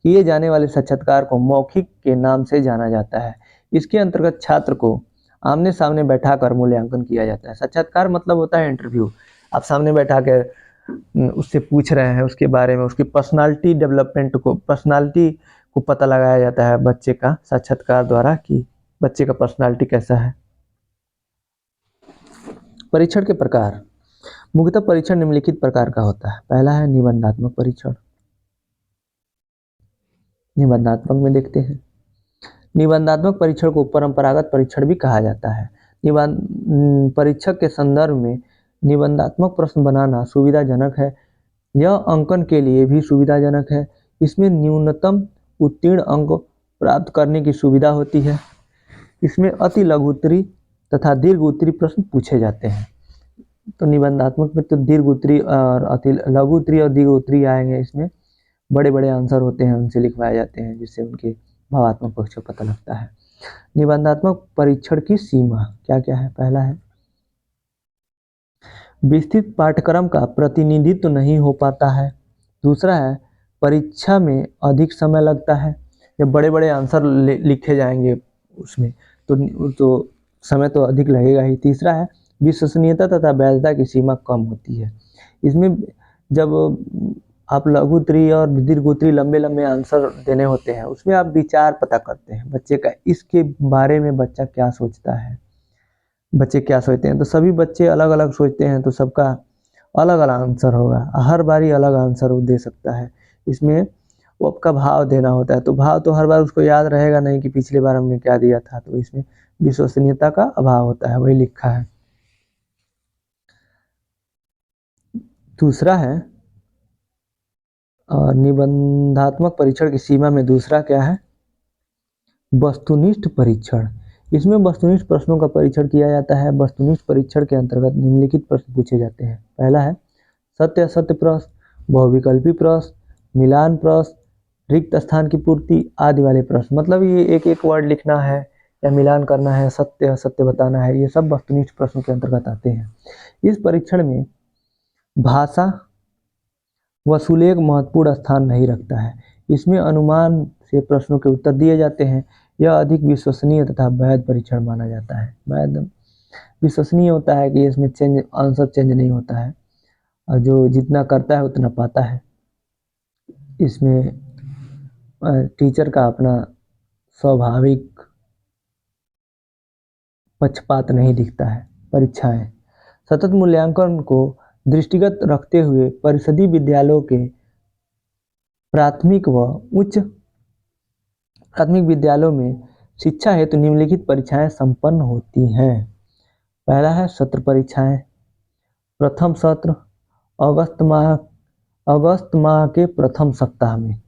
किए जाने वाले साक्षात्कार को मौखिक के नाम से जाना जाता है। इसके अंतर्गत छात्र को आमने सामने बैठाकर मूल्यांकन किया जाता है। साक्षात्कार मतलब होता है इंटरव्यू। आप सामने बैठा कर उससे पूछ रहे हैं उसके बारे में, उसकी पर्सनालिटी डेवलपमेंट को, पर्सनालिटी को पता लगाया जाता है बच्चे का साक्षात्कार द्वारा कि बच्चे का पर्सनालिटी कैसा है। परीक्षण के प्रकार। मुख्यतः परीक्षण निम्नलिखित प्रकार का होता है। पहला है निबंधात्मक परीक्षण। निबंधात्मक में देखते हैं। निबंधात्मक परीक्षण को परंपरागत परीक्षण भी कहा जाता है। परीक्षक के संदर्भ में निबंधात्मक प्रश्न बनाना सुविधाजनक है। यह अंकन के लिए भी सुविधाजनक है। इसमें न्यूनतम उत्तीर्ण अंक प्राप्त करने की सुविधा होती है। इसमें अति लघु उत्तरीय तथा दीर्घ उत्तरीय प्रश्न पूछे जाते हैं। तो निबंधात्मक में तो दीर्घ उत्तरीय और अति लघु उत्तरीय और दीर्घ उत्तरीय आएंगे। इसमें बड़े बड़े आंसर होते हैं, उनसे लिखवाए जाते हैं, जिससे उनके भावात्मक पक्ष को पता लगता है। निबंधात्मक परीक्षण की सीमा क्या क्या है? पहला है विस्तृत पाठ्यक्रम का प्रतिनिधित्व तो नहीं हो पाता है। दूसरा है परीक्षा में अधिक समय लगता है। जब बड़े बड़े आंसर लिखे जाएंगे उसमें तो समय तो अधिक लगेगा ही। तीसरा है विश्वसनीयता तथा वैधता की सीमा कम होती है। इसमें जब आप लघु उत्तरीय और दीर्घ उत्तरीय लंबे लंबे आंसर देने होते हैं, उसमें आप विचार पता करते हैं बच्चे का, इसके बारे में बच्चा क्या सोचता है, बच्चे क्या सोचते हैं। तो सभी बच्चे अलग अलग सोचते हैं, तो सबका अलग अलग आंसर होगा। हर बारी अलग आंसर वो दे सकता है। इसमें वो आपका भाव देना होता है, तो भाव तो हर बार उसको याद रहेगा नहीं कि पिछली बार हमने क्या दिया था। तो इसमें विश्वसनीयता का अभाव होता है, वही लिखा है। दूसरा है निबंधात्मक परीक्षण की सीमा में दूसरा क्या है? वस्तुनिष्ठ परीक्षण। इसमें वस्तुनिष्ठ प्रश्नों का परीक्षण किया जाता है। वस्तुनिष्ठ परीक्षण के अंतर्गत निम्नलिखित प्रश्न पूछे जाते हैं। पहला है सत्य असत्य प्रश्न, बहुविकल्पी प्रश्न, मिलान प्रश्न, रिक्त स्थान की पूर्ति आदि वाले प्रश्न। मतलब ये एक एक वर्ड लिखना है या मिलान करना है, सत्य असत्य बताना है, ये सब वस्तुनिष्ठ प्रश्नों के अंतर्गत आते हैं। इस परीक्षण में भाषा व सुलेख महत्वपूर्ण स्थान नहीं रखता है। इसमें अनुमान से प्रश्नों के उत्तर दिए जाते हैं। यह अधिक विश्वसनीय तथा वैध परीक्षण माना जाता है। वैध विश्वसनीय होता है कि इसमें आंसर चेंज नहीं होता है और जो जितना करता है उतना पाता है। इसमें टीचर का अपना स्वाभाविक पक्षपात नहीं दिखता है। परीक्षाएं सतत मूल्यांकन को दृष्टिगत रखते हुए परिषदीय विद्यालयों के प्राथमिक व उच्च प्राथमिक विद्यालयों में शिक्षा हेतु निम्नलिखित परीक्षाएं संपन्न होती हैं। पहला है सत्र परीक्षाएं। प्रथम सत्र अगस्त माह के प्रथम सप्ताह में।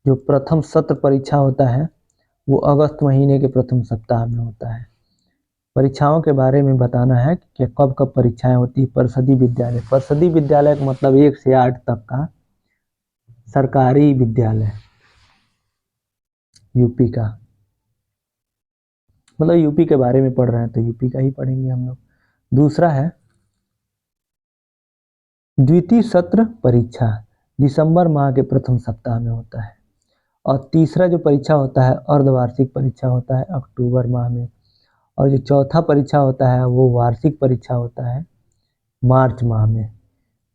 जो प्रथम सत्र परीक्षा होता है वो अगस्त महीने के प्रथम सप्ताह में होता है। परीक्षाओं के बारे में बताना है कि कब कब परीक्षाएं होती है। परिषदीय विद्यालय, परिषदीय विद्यालय का मतलब 1 से 8 तक का सरकारी विद्यालय, यूपी का, मतलब यूपी के बारे में पढ़ रहे हैं तो यूपी का ही पढ़ेंगे हम लोग। दूसरा है द्वितीय सत्र परीक्षा, दिसंबर माह के प्रथम सप्ताह में होता है। और तीसरा जो परीक्षा होता है अर्धवार्षिक परीक्षा होता है अक्टूबर माह में। और जो चौथा परीक्षा होता है वो वार्षिक परीक्षा होता है मार्च माह में।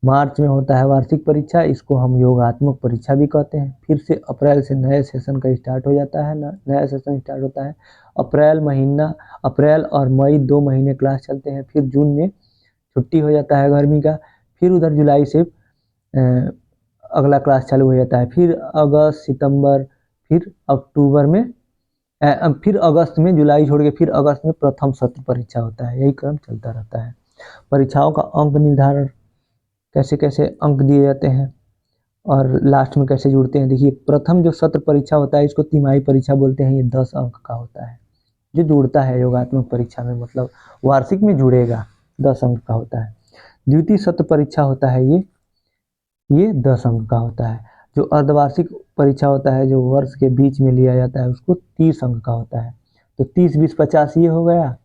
मार्च में होता है वार्षिक परीक्षा, इसको हम योगात्मक परीक्षा भी कहते हैं। फिर से अप्रैल से नए सेशन का स्टार्ट हो जाता है, नया सेशन स्टार्ट होता है। अप्रैल और मई 2 महीने क्लास चलते हैं। फिर जून में छुट्टी हो जाता है गर्मी का। फिर उधर जुलाई से अगला क्लास चालू हो जाता है। फिर अगस्त, सितंबर, फिर अक्टूबर में, फिर अगस्त में, जुलाई छोड़ के फिर अगस्त में प्रथम सत्र परीक्षा होता है। यही क्रम चलता रहता है। परीक्षाओं का अंक निर्धारण, कैसे कैसे अंक दिए जाते हैं और लास्ट में कैसे जुड़ते हैं। देखिए प्रथम जो सत्र परीक्षा होता है इसको तिमाही परीक्षा बोलते हैं। ये 10 अंक का होता है जो जुड़ता है योगात्मक परीक्षा में, मतलब वार्षिक में जुड़ेगा, 10 अंक का होता है। द्वितीय सत्र परीक्षा होता है ये 10 अंक का होता है। जो अर्धवार्षिक परीक्षा होता है जो वर्ष के बीच में लिया जाता है उसको 30 अंक का होता है। तो 30, 20, 50 ये हो गया।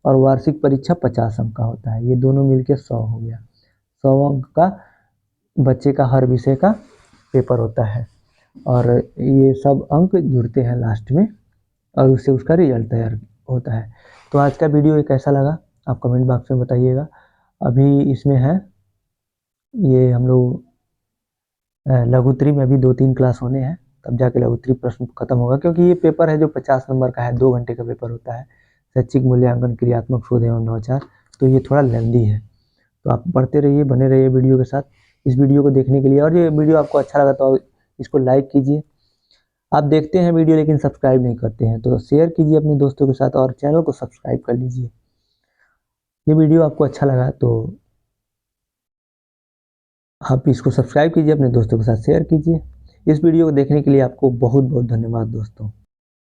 और वार्षिक परीक्षा 50 अंक का होता है। ये दोनों मिलके 100 हो गया। 100 अंक का बच्चे का हर विषय का पेपर होता है और ये सब अंक जुड़ते हैं लास्ट में और उससे उसका रिजल्ट तैयार होता है। तो आज का वीडियो ये कैसा लगा आप कमेंट बॉक्स में बताइएगा। अभी इसमें है ये हम लोग लघुत्री में अभी 2-3 क्लास होने हैं, तब जाके लघुत्री प्रश्न खत्म होगा, क्योंकि ये पेपर है जो 50 नंबर का है, 2 घंटे का पेपर होता है। शैक्षिक मूल्यांकन, क्रियात्मक शोध एवं नवाचार, तो ये थोड़ा लेंदी है। तो आप पढ़ते रहिए, बने रहिए वीडियो के साथ इस वीडियो को देखने के लिए। और ये वीडियो आपको अच्छा लगा तो इसको लाइक कीजिए। आप देखते हैं वीडियो लेकिन सब्सक्राइब नहीं करते हैं तो शेयर कीजिए अपने दोस्तों के साथ और चैनल को सब्सक्राइब कर लीजिए। ये वीडियो आपको अच्छा लगा तो आप इसको सब्सक्राइब कीजिए, अपने दोस्तों के साथ शेयर कीजिए। इस वीडियो को देखने के लिए आपको बहुत बहुत धन्यवाद दोस्तों।